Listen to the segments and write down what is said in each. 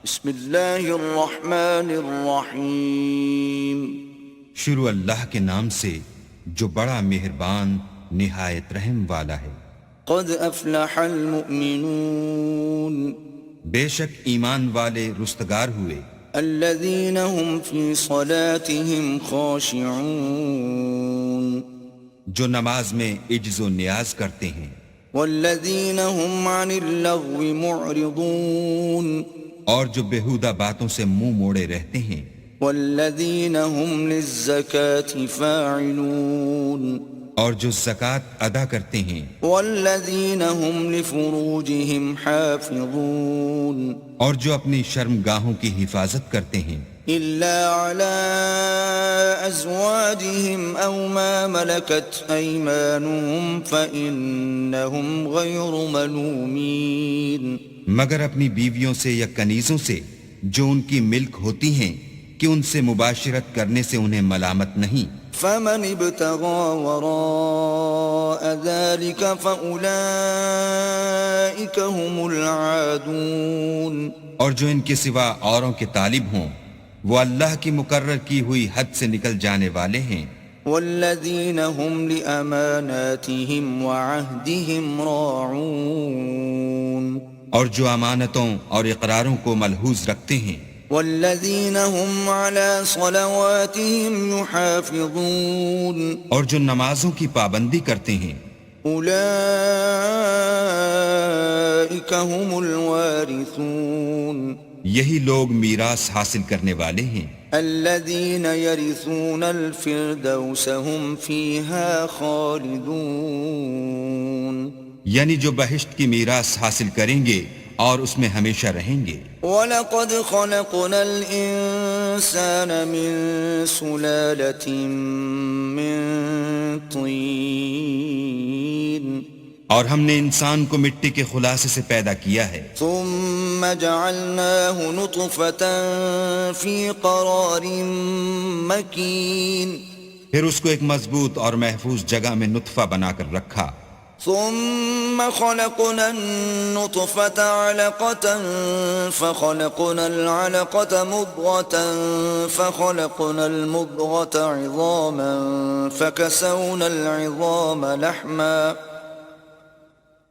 بسم اللہ الرحمن الرحیم شروع اللہ کے نام سے جو بڑا مہربان نہایت رحم والا ہے۔ قد افلح المؤمنون بے شک ایمان والے رستگار ہوئے، الذین هم فی صلاتهم خاشعون جو نماز میں عجز و نیاز کرتے ہیں، والذین هم عن اللغو معرضون اور جو بیہودہ باتوں سے منہ موڑے رہتے ہیں، والذین هم للزکاة فاعلون اور جو زکوٰۃ ادا کرتے ہیں، والذین هم لفروجهم حافظون اور جو اپنی شرمگاہوں کی حفاظت کرتے ہیں، الا على ازواجهم او ما ملكت ايمانهم فانهم غير ملومين مگر اپنی بیویوں سے یا کنیزوں سے جو ان کی ملک ہوتی ہیں کہ ان سے مباشرت کرنے سے انہیں ملامت نہیں۔ فمن ابتغى وراء ذلك فأولئك هم العادون اور جو ان کے سوا اوروں کے طالب ہوں وہ اللہ کی مقرر کی ہوئی حد سے نکل جانے والے ہیں۔ والذین هم لأماناتهم وعهدهم راعون اور جو امانتوں اور اقراروں کو ملحوظ رکھتے ہیں، والذین هم على صلواتهم يحافظون اور جو نمازوں کی پابندی کرتے ہیں، اولئک هم الوارثون یہی لوگ میراث حاصل کرنے والے ہیں، الذین یرثون الفردوس هم فیہا خالدون یعنی جو بہشت کی میراث حاصل کریں گے اور اس میں ہمیشہ رہیں گے۔ وَلَقَدْ خَلَقْنَا الْإِنسَانَ مِنْ سُلَالَةٍ مِّن طِينٍ اور ہم نے انسان کو مٹی کے خلاصے سے پیدا کیا ہے، ثُمَّ جَعَلْنَاهُ نُطْفَةً فِي قَرَارٍ مَّكِينٍ پھر اس کو ایک مضبوط اور محفوظ جگہ میں نطفہ بنا کر رکھا، ثم خلقنا النطفة علقة فخلقنا العلقة مضغة فخلقنا المضغة عظاما فكسونا العظام لحما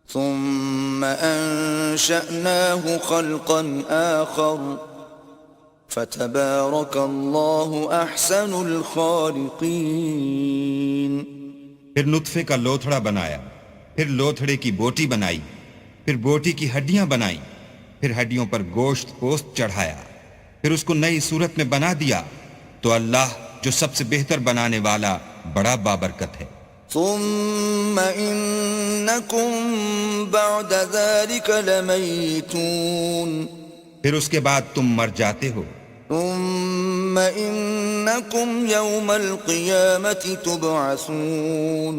ثم أنشأناه خلقا آخر فتبارك الله أحسن الخالقين پھر نطفے کا لوتھڑا بنایا، پھر لوتھڑے کی بوٹی بنائی، پھر بوٹی کی ہڈیاں بنائیں، پھر ہڈیوں پر گوشت پوست چڑھایا، پھر اس کو نئی صورت میں بنا دیا، تو اللہ جو سب سے بہتر بنانے والا بڑا بابرکت ہے۔ ثم انکم بعد ذلك لمیتون پھر اس کے بعد تم مر جاتے ہو، ثم انکم یوم القیامة تبعثون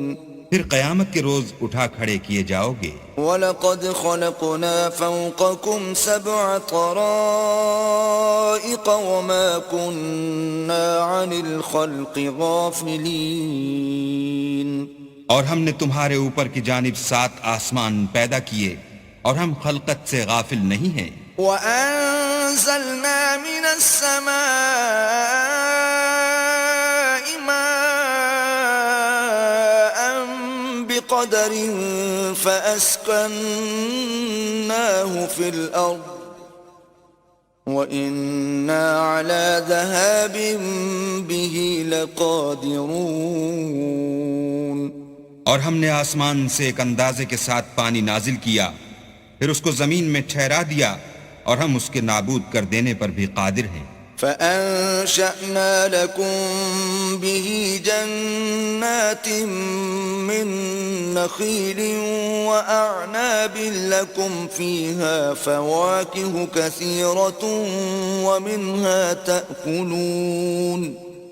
پھر قیامت کے روز اٹھا کھڑے کیے جاؤ گے۔ وَلَقَدْ خَلَقْنَا فَوْقَكُمْ سَبْعَ طَرَائِقَ وَمَا كُنَّا عَنِ الْخَلْقِ غَافِلِينَ اور ہم نے تمہارے اوپر کی جانب 7 آسمان پیدا کیے اور ہم خلقت سے غافل نہیں ہیں۔ وَأَنزَلْنَا مِنَ السَّمَاءِ مَاءً بِقَدَرٍ فَأَسْكَنَّاهُ فِي الْأَرْضِ وَإِنَّا عَلَى ذَهَابٍ بِهِ لَقَادِرُونَ اور ہم نے آسمان سے ایک اندازے کے ساتھ پانی نازل کیا، پھر اس کو زمین میں ٹھہرا دیا اور ہم اس کے نابود کر دینے پر بھی قادر ہیں۔ فَأَنشَأْنَا لَكُم بِهِ جَنَّاتٍ مِّن نَّخِيلٍ وَأَعْنَابٍ لَّكُمْ فِيهَا فَوَاكِهُ كَثِيرَةٌ وَمِنْهَا تَأْكُلُونَ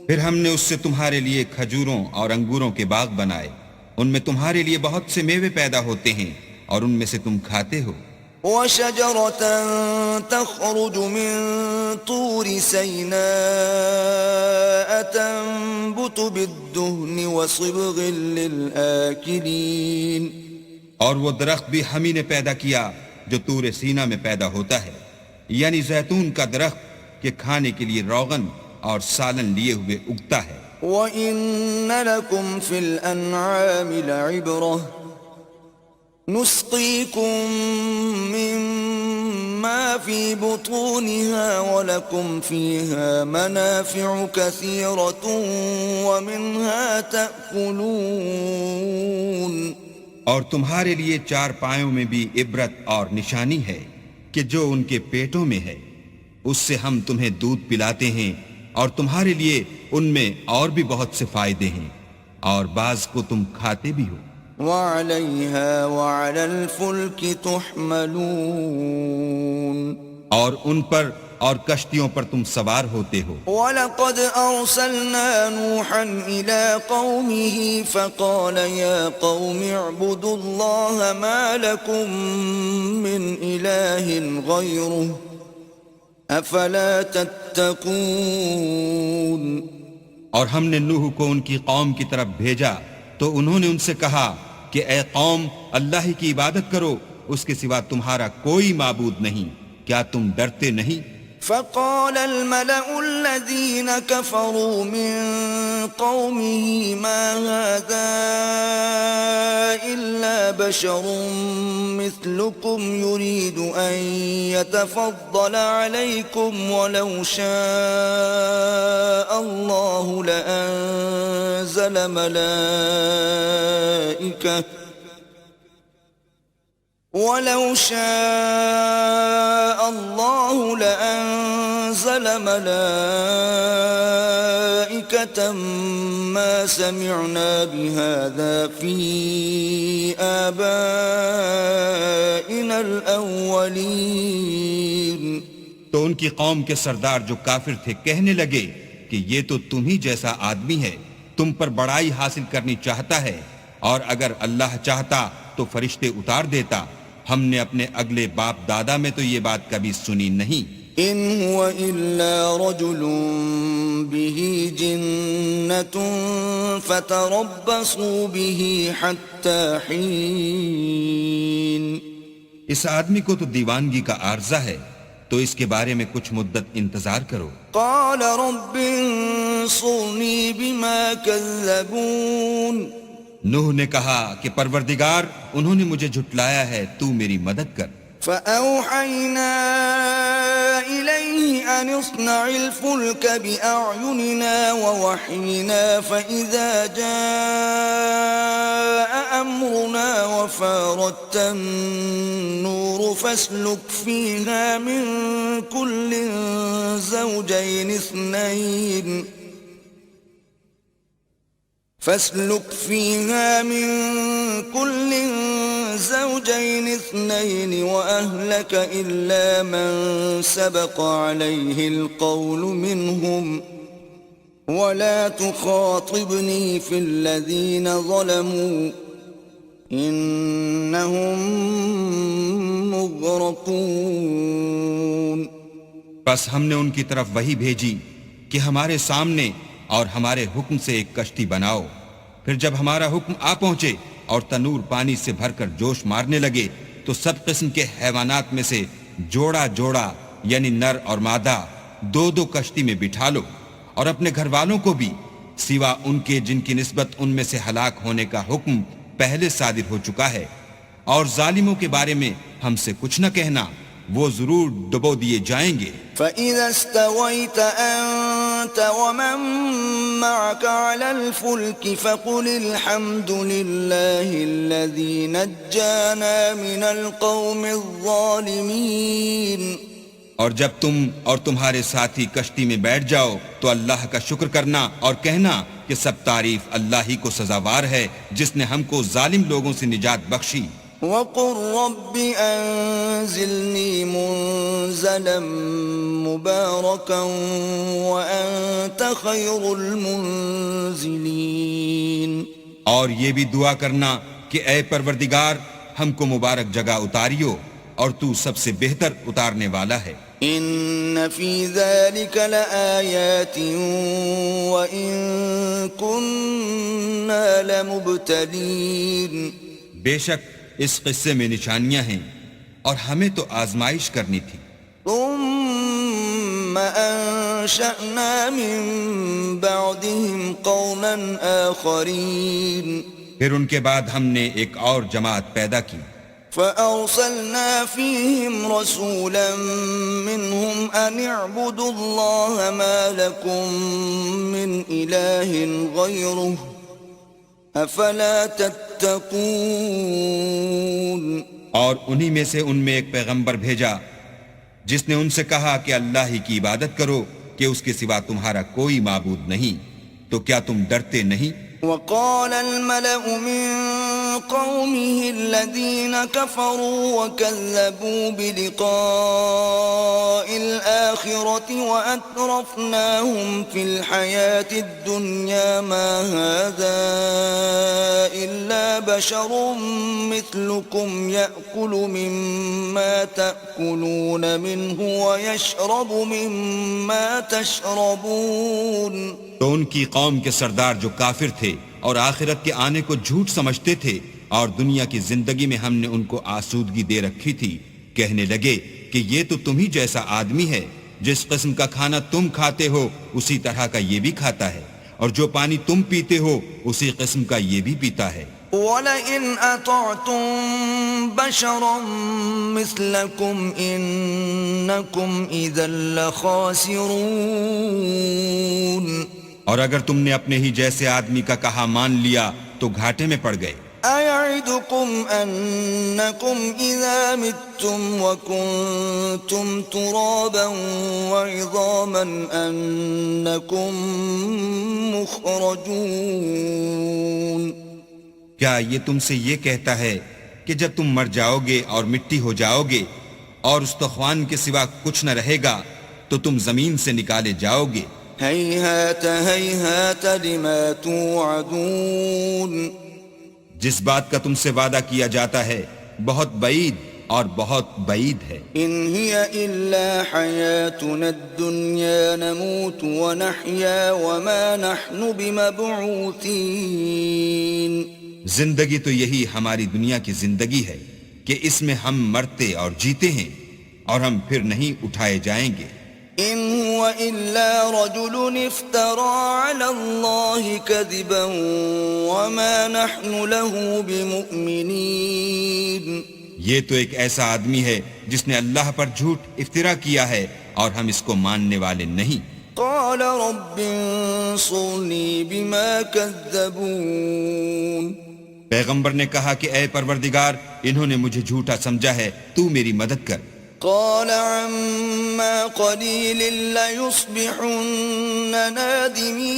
پھر ہم نے اس سے تمہارے لیے کھجوروں اور انگوروں کے باغ بنائے، ان میں تمہارے لیے بہت سے میوے پیدا ہوتے ہیں اور ان میں سے تم کھاتے ہو۔ وَشَجَرَةً تَخْرُجُ مِن طُورِ سَيْنَاءَ تَنبُتُ بِالدُّهْنِ وَصِبْغٍ لِّلْآكِلِينَ اور وہ درخت بھی ہم ہی نے پیدا کیا جو طور سینا میں پیدا ہوتا ہے، یعنی زیتون کا درخت کہ کھانے کے لیے روغن اور سالن لیے ہوئے اگتا ہے. وَإِنَّ لَكُمْ فِي الْأَنْعَامِ لَعِبْرَةً نُسْقِيكُم مِّمَّا فِي بُطُونِهَا وَلَكُمْ فِيهَا مَنَافِعُ كَثِيرَةٌ وَمِنْهَا تَأْكُلُونَ. اور تمہارے لیے چار پایوں میں بھی عبرت اور نشانی ہے کہ جو ان کے پیٹوں میں ہے اس سے ہم تمہیں دودھ پلاتے ہیں اور تمہارے لیے ان میں اور بھی بہت سے فائدے ہیں اور بعض کو تم کھاتے بھی ہو. وَعَلَيْهَا وَعَلَى الْفُلْكِ تُحْمَلُونَ. اور ان پر اور کشتیوں پر تم سوار ہوتے ہو. وَلَقَدْ أَرْسَلْنَا نُوحًا إِلَىٰ قَوْمِهِ فَقَالَ يَا قَوْمِ اعْبُدُوا اللَّهَ مَا لَكُم مِّنْ إِلَٰهٍ غَيْرُهُ أَفَلَا تَتَّقُونَ. اور ہم نے نوح کو ان کی قوم کی طرف بھیجا تو انہوں نے ان سے کہا کہ اے قوم اللہ ہی کی عبادت کرو، اس کے سوا تمہارا کوئی معبود نہیں، کیا تم ڈرتے نہیں؟ فقال الملأ الذين كفروا من قومه ما هذا إلا بشر مثلكم يريد أن يتفضل عليكم ولو شاء الله لأنزل ملائكة ولو شاء الله لأنزل ملائكة ما سمعنا بهذا في آبائنا الأولين. تو ان کی قوم کے سردار جو کافر تھے کہنے لگے کہ یہ تو تم ہی جیسا آدمی ہے، تم پر بڑائی حاصل کرنی چاہتا ہے، اور اگر اللہ چاہتا تو فرشتے اتار دیتا. ہم نے اپنے اگلے باپ دادا میں تو یہ بات کبھی سنی نہیں. ان هو الا رجل به جنة فتربصوا به حتى حين. اس آدمی کو تو دیوانگی کا عارضہ ہے، تو اس کے بارے میں کچھ مدت انتظار کرو. قال رب انصرني بما كذبون. نوح نے کہا کہ پروردگار انہوں نے مجھے جھٹلایا ہے، تو میری مدد کر. فأوحينا إليه أن اصنع الفلك بأعيننا ووحينا فإذا جاء أمرنا وفارت النور فاسلك فيها من كل زوجين اثنين وأهلك إلا من سبق عليه القول منهم ولا تخاطبني في الذين ظلموا إنهم مغرقون. بس ہم نے ان کی طرف وحی بھیجی کہ ہمارے سامنے اور ہمارے حکم سے ایک کشتی بناؤ. پھر جب ہمارا حکم آ پہنچے اور تنور پانی سے بھر کر جوش مارنے لگے تو سب قسم کے حیوانات میں سے جوڑا جوڑا یعنی نر اور مادہ دو دو کشتی میں بٹھا لو، اور اپنے گھر والوں کو بھی سوا ان کے جن کی نسبت ان میں سے ہلاک ہونے کا حکم پہلے صادر ہو چکا ہے. اور ظالموں کے بارے میں ہم سے کچھ نہ کہنا، وہ ضرور ڈبو دیے جائیں گے. فَإِذَا اسْتَوَيْتَ أَنْتَ وَمَن مَّعَكَ عَلَى الْفُلْكِ فَقُلِ الْحَمْدُ لِلَّهِ الَّذِي نَجَّانَا مِنَ الْقَوْمِ الظَّالِمِينَ. اور جب تم اور تمہارے ساتھی کشتی میں بیٹھ جاؤ تو اللہ کا شکر کرنا اور کہنا کہ سب تعریف اللہ ہی کو سزاوار ہے جس نے ہم کو ظالم لوگوں سے نجات بخشی. وَقُلْ رَبِّ أَنزِلْنِي مُنزَلًا مُبَارَكًا وَأَنْتَ خَيْرُ الْمُنزِلِينَ. اور یہ بھی دعا کرنا کہ اے پروردگار ہم کو مبارک جگہ اتاریو اور تو سب سے بہتر اتارنے والا ہے. إِنَّ فِي ذَلِكَ لَآيَاتٍ وَإِن كُنَّا لَمُبْتَلِينَ. بے شک اس قصے میں نشانیاں ہیں اور ہمیں تو آزمائش کرنی تھی. ثم أنشأنا من بعدهم قوما آخرين پھر ان کے بعد ہم نے ایک اور جماعت پیدا کی، فأرسلنا فيهم رسولا منهم أن اعبدوا الله ما لكم من إله غيره أفلا تتقون اور انہی میں سے ان میں ایک پیغمبر بھیجا جس نے ان سے کہا کہ اللہ ہی کی عبادت کرو کہ اس کے سوا تمہارا کوئی معبود نہیں، تو کیا تم ڈرتے نہیں؟ وقال الملأ من قومه الذين كفروا وكذبوا بلقاء الآخرة وأترفناهم في الحياة الدنيا ما هذا إلا بشر مثلكم يأكل مما تأكلون منه ويشرب مما تشربون. تو ان کی قوم کے سردار جو کافر تھے اور آخرت کے آنے کو جھوٹ سمجھتے تھے اور دنیا کی زندگی میں ہم نے ان کو آسودگی دے رکھی تھی، کہنے لگے کہ یہ تو تم ہی جیسا آدمی ہے، جس قسم کا کھانا تم کھاتے ہو اسی طرح کا یہ بھی کھاتا ہے، اور جو پانی تم پیتے ہو اسی قسم کا یہ بھی پیتا ہے. وَلَئِنْ أَطَعْتُمْ بَشَرًا مِثْلَكُمْ إِنَّكُمْ إِذًا لَخَاسِرُونَ. اور اگر تم نے اپنے ہی جیسے آدمی کا کہا مان لیا تو گھاٹے میں پڑ گئے. أَيَعِدُكُمْ أَنَّكُمْ إِذَا مِتُّمْ وَكُنْتُمْ تُرَابًا وَعِظَامًا أَنَّكُمْ مُخْرَجُونَ. کیا یہ تم سے یہ کہتا ہے کہ جب تم مر جاؤ گے اور مٹی ہو جاؤ گے اور استخوان کے سوا کچھ نہ رہے گا تو تم زمین سے نکالے جاؤ گے؟ هيهات هيهات لما توعدون. جس بات کا تم سے وعدہ کیا جاتا ہے بہت بعید اور بہت بعید ہے. إن هي إلا حياتنا الدنيا نموت ونحيا وما نحن بمبعوثين. زندگی تو یہی ہماری دنیا کی زندگی ہے کہ اس میں ہم مرتے اور جیتے ہیں اور ہم پھر نہیں اٹھائے جائیں گے. إن هو إلا رجل افترى على الله كذبا وما نحن له بمؤمنين. یہ تو ایک ایسا آدمی ہے جس نے اللہ پر جھوٹ افطرا کیا ہے اور ہم اس کو ماننے والے نہیں. قال رب انصرني بما كذبون. پیغمبر نے کہا کہ اے پروردگار انہوں نے مجھے جھوٹا سمجھا ہے، تو میری مدد کر. قال عما قليل ليصبحن نادمين.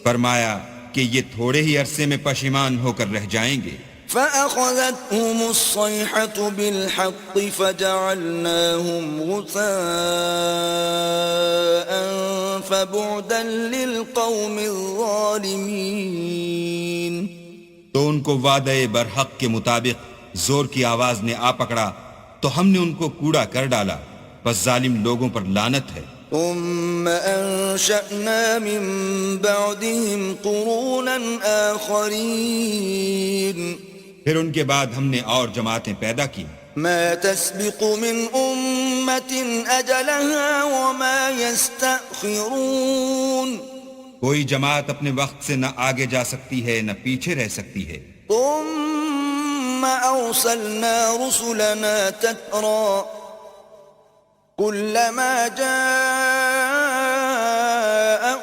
فرمایا کہ یہ تھوڑے ہی عرصے میں پشیمان ہو کر رہ جائیں گے. فأخذتهم الصيحة بالحق فجعلناهم غثاء فبعدا للقوم الظالمين. تو ان کو وعدے برحق کے مطابق زور کی آواز نے آ پکڑا تو ہم نے ان کو کوڑا کر ڈالا، بس ظالم لوگوں پر لعنت ہے. ثم أنشأنا من بعدهم قرونا آخرين. پھر ان کے بعد ہم نے اور جماعتیں پیدا کی. ما تسبق من أمة أجلها وما يستأخرون. کوئی جماعت اپنے وقت سے نہ آگے جا سکتی ہے نہ پیچھے رہ سکتی ہے. ثم أرسلنا رسلنا تترى كلما جاء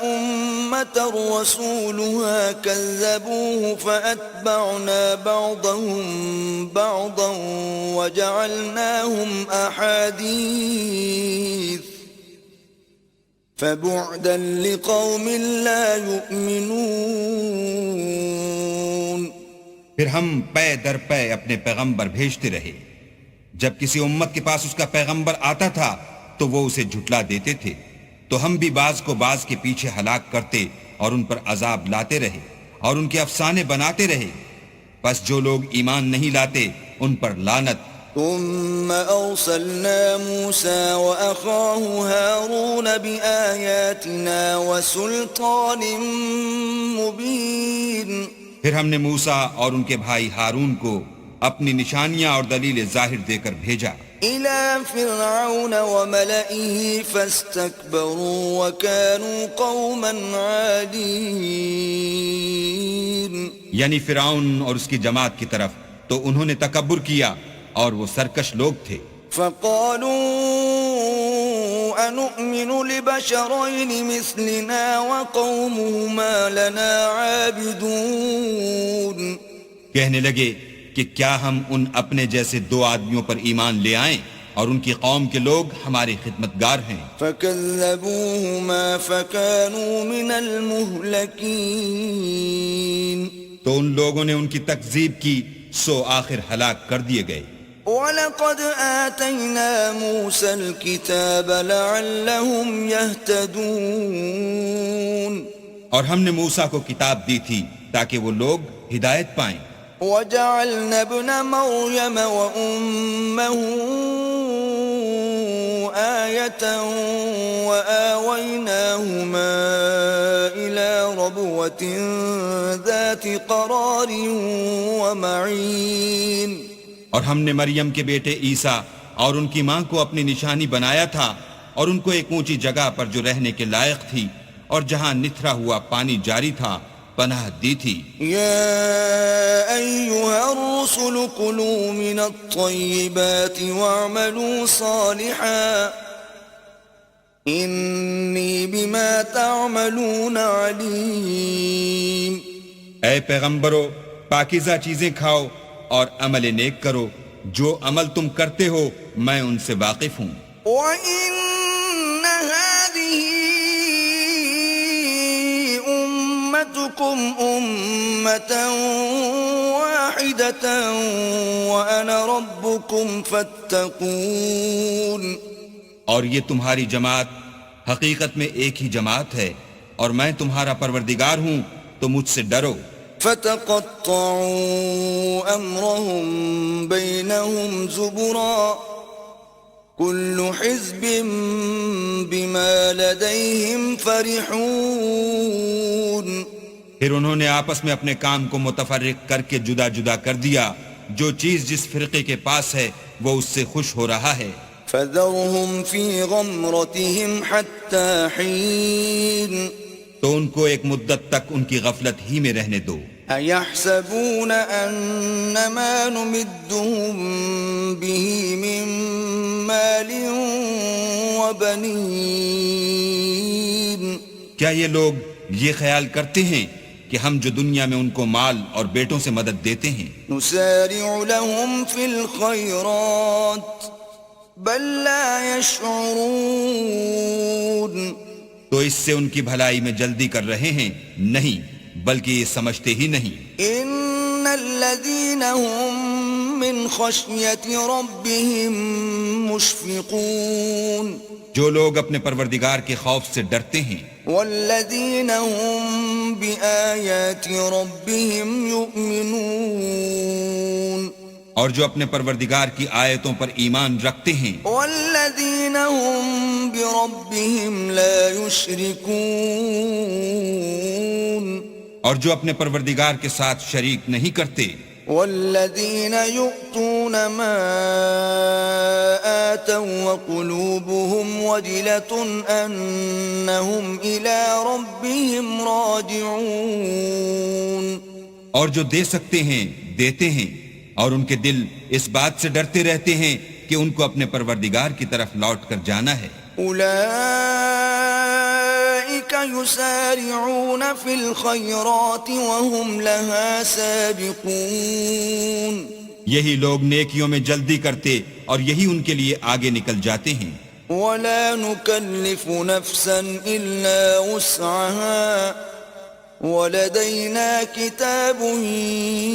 أمة رسولها كذبوه فأتبعنا بعضهم بعضا وجعلناهم أحاديث فبعدا لقوم لا يؤمنون. پھر ہم پے در پے اپنے پیغمبر بھیجتے رہے. جب کسی امت کے پاس اس کا پیغمبر آتا تھا تو وہ اسے جھٹلا دیتے تھے، تو ہم بھی بعض کو بعض کے پیچھے ہلاک کرتے اور ان پر عذاب لاتے رہے اور ان کے افسانے بناتے رہے. پس جو لوگ ایمان نہیں لاتے ان پر لعنت. ثم أرسلنا موسى وأخاه هارون بآياتنا وسلطان مبين. پھر ہم نے موسیٰ اور ان کے بھائی ہارون کو اپنی نشانیاں اور دلیل ظاہر دے کر بھیجا. إلى فرعون وملئه فاستكبروا وكانوا قوما عالين. یعنی فرعون اور اس کی جماعت کی طرف تو انہوں نے تکبر کیا اور وہ سرکش لوگ تھے. فقالوا أنؤمن لبشرين مثلنا وقومهما لنا عابدون. کہنے لگے کہ کیا ہم ان اپنے جیسے دو آدمیوں پر ایمان لے آئیں اور ان کی قوم کے لوگ ہمارے خدمتگار ہیں. فكذبوهما فكانوا من المهلكين. تو ان لوگوں نے ان کی تکذیب کی سو آخر ہلاک کر دیے گئے. وَلَقَدْ آتَيْنَا مُوسَى الْكِتَابَ لَعَلَّهُمْ يَهْتَدُونَ. اور ہم نے موسیٰ کو کتاب دی تھی تاکہ وہ لوگ ہدایت پائیں. وَجَعَلْنَا ابْنَ مَرْيَمَ وَأُمَّهُ آيَةً وَآوَيْنَاهُمَا إِلَى رَبْوَةٍ ذَاتِ قَرَارٍ وَمَعِينٍ. اور ہم نے مریم کے بیٹے عیسیٰ اور ان کی ماں کو اپنی نشانی بنایا تھا اور ان کو ایک اونچی جگہ پر جو رہنے کے لائق تھی اور جہاں نتھرا ہوا پانی جاری تھا پناہ دی تھی. يا أيها الرسل كلوا من الطيبات واعملوا صالحا إني بما تعملون عليم. اے پیغمبرو پاکیزہ چیزیں کھاؤ اور عمل نیک کرو، جو عمل تم کرتے ہو میں ان سے واقف ہوں. وَإِنَّ هَذِهِ أُمَّتُكُمْ أُمَّةً وَاحِدَةً وَأَنَا رَبُّكُمْ فَاتَّقُونِ. اور یہ تمہاری جماعت حقیقت میں ایک ہی جماعت ہے اور میں تمہارا پروردگار ہوں تو مجھ سے ڈرو. فتقطعوا أمرهم بينهم زبرا كل حزب بما لديهم فرحون. پھر انہوں نے آپس میں اپنے کام کو متفرق کر کے جدا جدا کر دیا. جو چیز جس فرقے کے پاس ہے وہ اس سے خوش ہو رہا ہے. فذرهم في غمرتهم حتى حين. تو ان کو ایک مدت تک ان کی غفلت ہی میں رہنے دو. أَيَحْسَبُونَ أَنَّمَا نُمِدُّهُم بِهِ مِن مَّالٍ وَبَنِينَ. کیا یہ لوگ یہ خیال کرتے ہیں کہ ہم جو دنیا میں ان کو مال اور بیٹوں سے مدد دیتے ہیں نُسَارِعُ لَهُمْ فِي الْخَيْرَاتِ بَل لَّا يَشْعُرُونَ. تو اس سے ان کی بھلائی میں جلدی کر رہے ہیں؟ نہیں، بلکہ یہ سمجھتے ہی نہیں. ان الذين هم من خشية ربهم مشفقون. جو لوگ اپنے پروردگار کے خوف سے ڈرتے ہیں. والذين هم بآيات ربهم يؤمنون. اور جو اپنے پروردگار کی آیتوں پر ایمان رکھتے ہیں. والذین هم بربهم لا يشركون. اور جو اپنے پروردگار کے ساتھ شریک نہیں کرتے. والذین یؤتون ما آتوا وقلوبهم وجلة انهم الى ربهم راجعون. اور جو دے سکتے ہیں دیتے ہیں اور ان کے دل اس بات سے ڈرتے رہتے ہیں کہ ان کو اپنے پروردگار کی طرف لوٹ کر جانا ہے. اولئک یسارعون فی الخیرات وهم لها سابقون. یہی لوگ نیکیوں میں جلدی کرتے اور یہی ان کے لیے آگے نکل جاتے ہیں. ولا نکلف نفسا الا وسعها ولدينا كتاب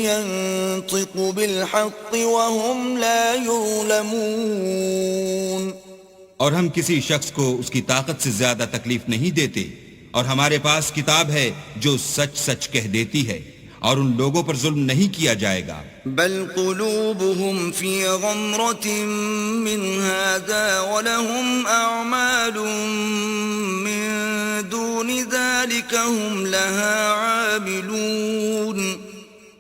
ينطق بالحق وهم لا يظلمون. اور ہم کسی شخص کو اس کی طاقت سے زیادہ تکلیف نہیں دیتے اور ہمارے پاس کتاب ہے جو سچ سچ کہہ دیتی ہے اور ان لوگوں پر ظلم نہیں کیا جائے گا. بل قلوبهم في غمرة من هذا ولهم أعمال من دون ذلك هم لها عاملون.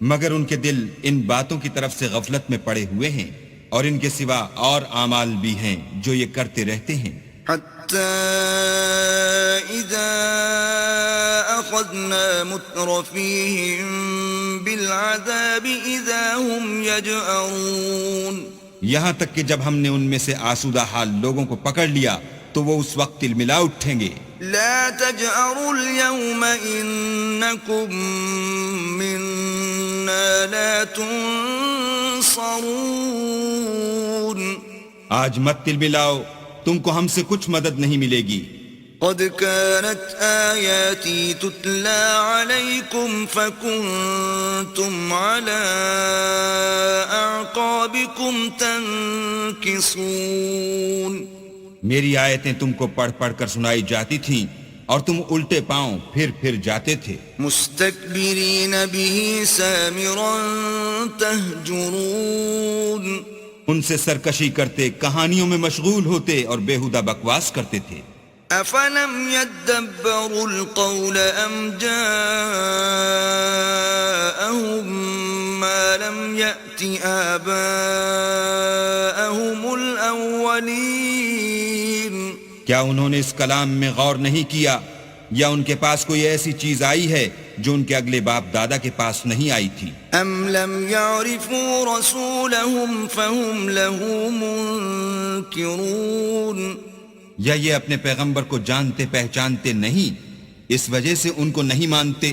مگر ان کے دل ان باتوں کی طرف سے غفلت میں پڑے ہوئے ہیں اور ان کے سوا اور اعمال بھی ہیں جو یہ کرتے رہتے ہیں. حتى إذا أخذنا مترفيهم بالعذاب إذا هم يجأرون. یہاں تک کہ جب ہم نے ان میں سے آسودہ حال لوگوں کو پکڑ لیا تو وہ اس وقت تلملا اٹھیں گے. لا تجأروا اليوم إنكم منا لا تنصرون. آج مت تلملاؤ، تم کو ہم سے کچھ مدد نہیں ملے گی. قد كانت آياتي تتلى عليكم فكنتم على أعقابكم تنكصون. میری آیتیں تم کو پڑھ پڑھ کر سنائی جاتی تھیں اور تم الٹے پاؤں پھر جاتے تھے. مستكبرين به سامرا تهجرون. ان سے سرکشی کرتے، کہانیوں میں مشغول ہوتے اور بےہودہ بکواس کرتے تھے. أفلم يدبروا القول أم جاءهم ما لم يأت آباءهم الأولين. کیا انہوں نے اس کلام میں غور نہیں کیا یا ان کے پاس کوئی ایسی چیز آئی ہے جو ان کے اگلے باپ دادا کے پاس نہیں آئی تھی؟ أم لم يعرفوا رسولهم فهم له منكرون. یا یہ اپنے پیغمبر کو جانتے پہچانتے نہیں، اس وجہ سے ان کو نہیں مانتے؟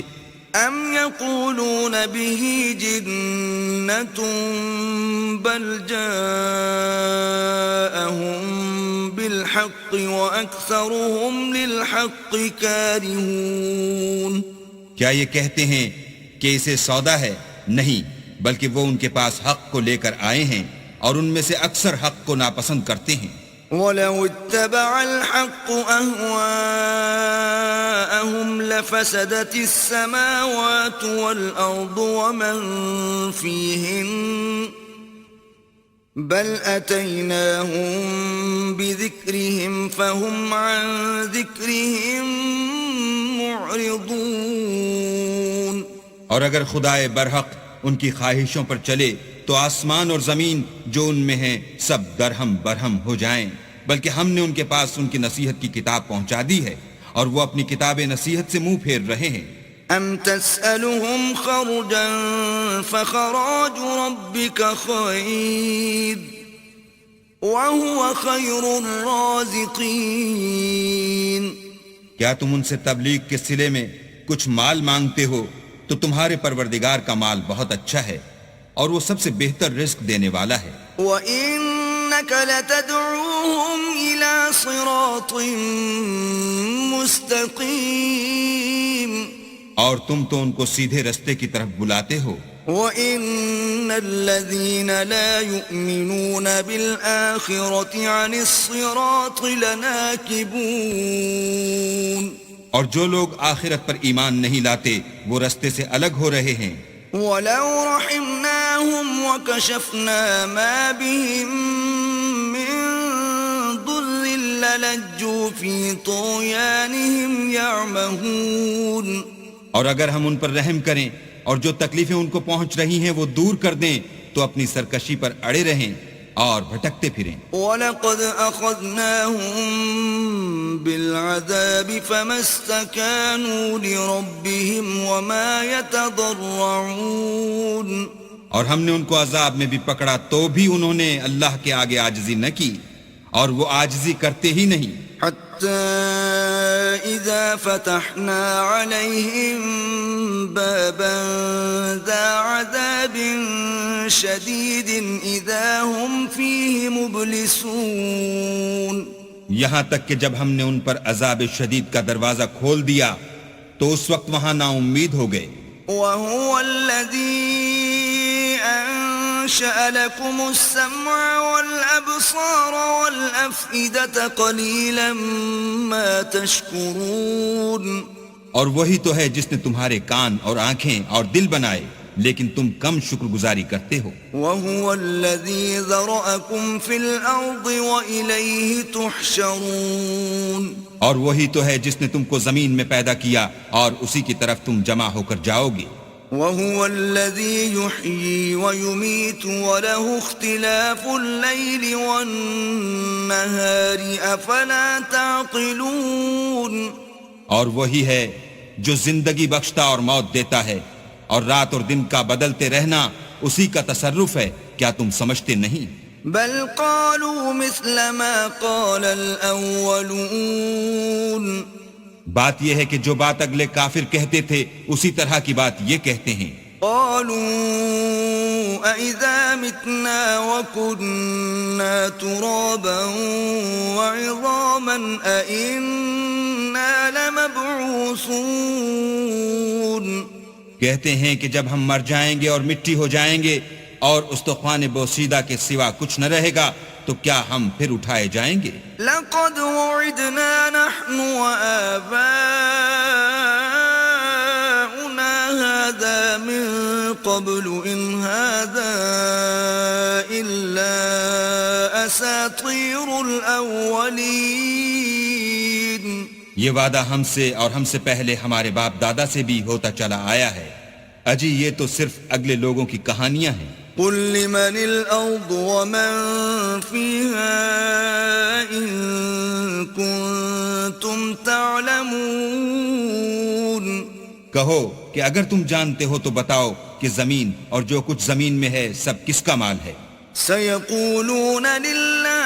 ام يقولون به جنة بل جاءهم بالحق وأكثرهم للحق كارهون. کیا یہ کہتے ہیں کہ اسے سودا ہے؟ نہیں، بلکہ وہ ان کے پاس حق کو لے کر آئے ہیں اور ان میں سے اکثر حق کو ناپسند کرتے ہیں. وَلَوِ اتَّبَعَ الْحَقُّ أَهْوَاءَهُمْ لَفَسَدَتِ السَّمَاوَاتُ وَالْأَرْضُ وَمَنْ فِيهِنَّ بَلْ أَتَيْنَاهُمْ بِذِكْرِهِمْ فَهُمْ عَنْ ذِكْرِهِمْ مُعْرِضُونَ. اور اگر خدائے برحق ان کی خواہشوں پر چلے تو آسمان اور زمین جو ان میں ہیں سب درہم برہم ہو جائیں، بلکہ ہم نے ان کے پاس ان کی نصیحت کی کتاب پہنچا دی ہے اور وہ اپنی کتاب نصیحت سے منہ پھیر رہے ہیں. ام تسألهم خرجا فخراج ربك خير وهو خير الرازقين. کیا تم ان سے تبلیغ کے صلے میں کچھ مال مانگتے ہو تو تمہارے پروردگار کا مال بہت اچھا ہے اور وہ سب سے بہتر رزق دینے والا ہے. وَإِنَّكَ لَتَدْعُوهُمْ إِلَى صِرَاطٍ مُسْتَقِيمٍ. اور تم تو ان کو سیدھے رستے کی طرف بلاتے ہو. وَإِنَّ الَّذِينَ لَا يُؤْمِنُونَ بِالْآخِرَةِ عَنِ الصِّرَاطِ لَنَاكِبُونَ. اور جو لوگ آخرت پر ایمان نہیں لاتے وہ رستے سے الگ ہو رہے ہیں. وَلَوْ رَحِمْنَاهُمْ وَكَشَفْنَا مَا بِهِمْ مِنْ ضُرٍّ لَلَجُّوا فِي طُغْيَانِهِمْ يَعْمَهُونَ. اور اگر ہم ان پر رحم کریں اور جو تکلیفیں ان کو پہنچ رہی ہیں وہ دور کر دیں تو اپنی سرکشی پر اڑے رہیں اور بھٹکتے پھریں. وَلَقَدْ أَخَذْنَاهُمْ بِالْعَذَابِ فَمَا اسْتَكَانُوا لِرَبِّهِمْ وَمَا يَتَضَرَّعُونَ. اور ہم نے ان کو عذاب میں بھی پکڑا تو بھی انہوں نے اللہ کے آگے عاجزی نہ کی اور وہ عاجزی کرتے ہی نہیں. حتى إذا فتحنا عليهم بابا ذا عذاب شديد إذا هم فيه مبلسون. یہاں تک کہ جب ہم نے ان پر عذاب شدید کا دروازہ کھول دیا تو اس وقت وہاں نا امید ہو گئے. وهو الذي أنشأ لكم السمع والأبصار والأفئدة قليلا ما تشكرون. اور وہی تو ہے جس نے تمہارے کان اور آنکھیں اور دل بنائے لیکن تم کم شکر گزاری کرتے ہو. وهو الذي ذرأكم في الأرض وإليه تحشرون. اور وہی تو ہے جس نے تم کو زمین میں پیدا کیا اور اسی کی طرف تم جمع ہو کر جاؤ گے. وهو الذي يحيي ويميت وله اختلاف الليل والنهار أفلا تعقلون اور وہی ہے جو زندگی بخشتا اور موت دیتا ہے اور رات اور دن کا بدلتے رہنا اسی کا تصرف ہے، کیا تم سمجھتے نہیں؟ بل قالوا مثل ما قال الأولون بات یہ ہے کہ جو بات اگلے کافر کہتے تھے اسی طرح کی بات یہ کہتے ہیں۔ قالوا أَإِذَا مِتْنَا وَكُنَّا تُرَابًا وَعِظَامًا أَإِنَّا لَمَبْعُوثُونَ کہتے ہیں کہ جب ہم مر جائیں گے اور مٹی ہو جائیں گے اور استخوان بوسیدہ کے سوا کچھ نہ رہے گا تو کیا ہم پھر اٹھائے جائیں گے؟ لقد وعدنا نحن وآباؤنا هذا من قبل إن هذا إلا أساطير الأولين یہ وعدہ ہم سے اور ہم سے پہلے ہمارے باپ دادا سے بھی ہوتا چلا آیا ہے، اجی یہ تو صرف اگلے لوگوں کی کہانیاں ہیں۔ قل لمن الأرض ومن فيها إن كنتم تعلمون کہو کہ اگر تم جانتے ہو تو بتاؤ کہ زمین اور جو کچھ زمین میں ہے سب کس کا مال ہے؟ سيقولون لله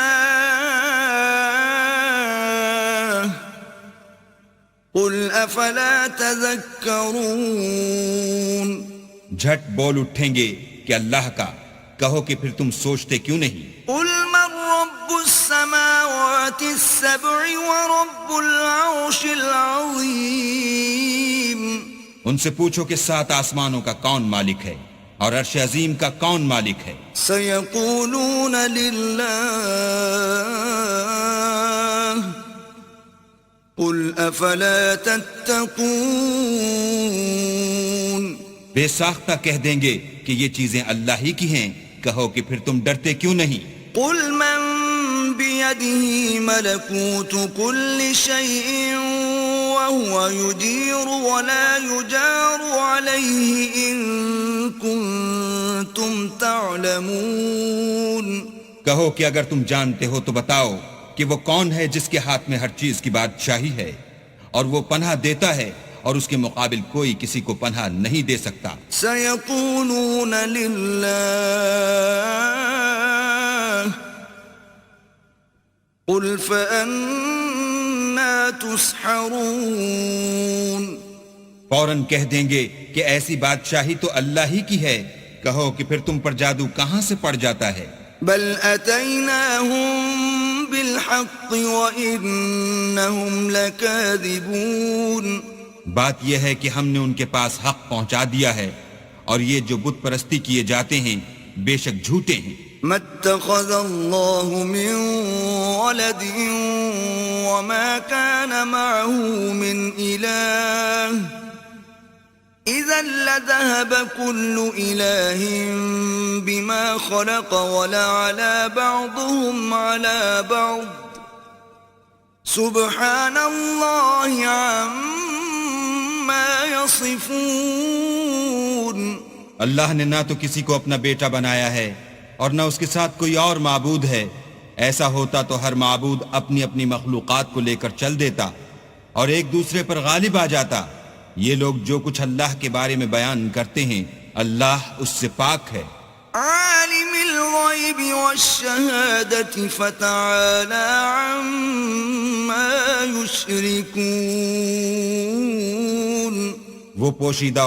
قل أفلا تذكرون جھٹ بول اٹھیں گے کہ اللہ کا، کہو کہ پھر تم سوچتے کیوں نہیں؟ قل من رب السماوات السبع ورب العرش العظيم ان سے پوچھو کہ 7 آسمانوں کا کون مالک ہے اور عرش عظیم کا کون مالک ہے؟ سيقولون لله قل أفلا تتقون بے ساختہ کہہ دیں گے کہ یہ چیزیں اللہ ہی کی ہیں، کہو کہ پھر تم ڈرتے کیوں نہیں؟ قل من بيده ملكوت كل شيء وهو يجير ولا يجار عليه إن كنتم تعلمون کہو کہ اگر تم جانتے ہو تو بتاؤ کہ وہ کون ہے جس کے ہاتھ میں ہر چیز کی بادشاہی ہے اور وہ پناہ دیتا ہے اور اس کے مقابل کوئی کسی کو پناہ نہیں دے سکتا۔ سيقولون لله قل فأنا تسحرون فوراً کہہ دیں گے کہ ایسی بادشاہی تو اللہ ہی کی ہے، کہو کہ پھر تم پر جادو کہاں سے پڑ جاتا ہے؟ بل أتيناهم بالحق وإنهم لكاذبون بات یہ ہے کہ ہم نے ان کے پاس حق پہنچا دیا ہے اور یہ جو بت پرستی کیے جاتے ہیں بے شک جھوٹے ہیں۔ ما اتخذ الله من ولد وما كان معه من إله إذا لذهب كل إله بما خلق ولعلى بعضهم على بعض سبحان الله عما يصفون اللہ نے نہ تو کسی کو اپنا بیٹا بنایا ہے اور نہ اس کے ساتھ کوئی اور معبود ہے، ایسا ہوتا تو ہر معبود اپنی اپنی مخلوقات کو لے کر چل دیتا اور ایک دوسرے پر غالب آ جاتا۔ یہ لوگ جو کچھ اللہ کے بارے میں بیان کرتے ہیں اللہ اس سے پاک ہے۔ عالم الغیب والشہادة فتعالى عما يشركون وہ پوشیدہ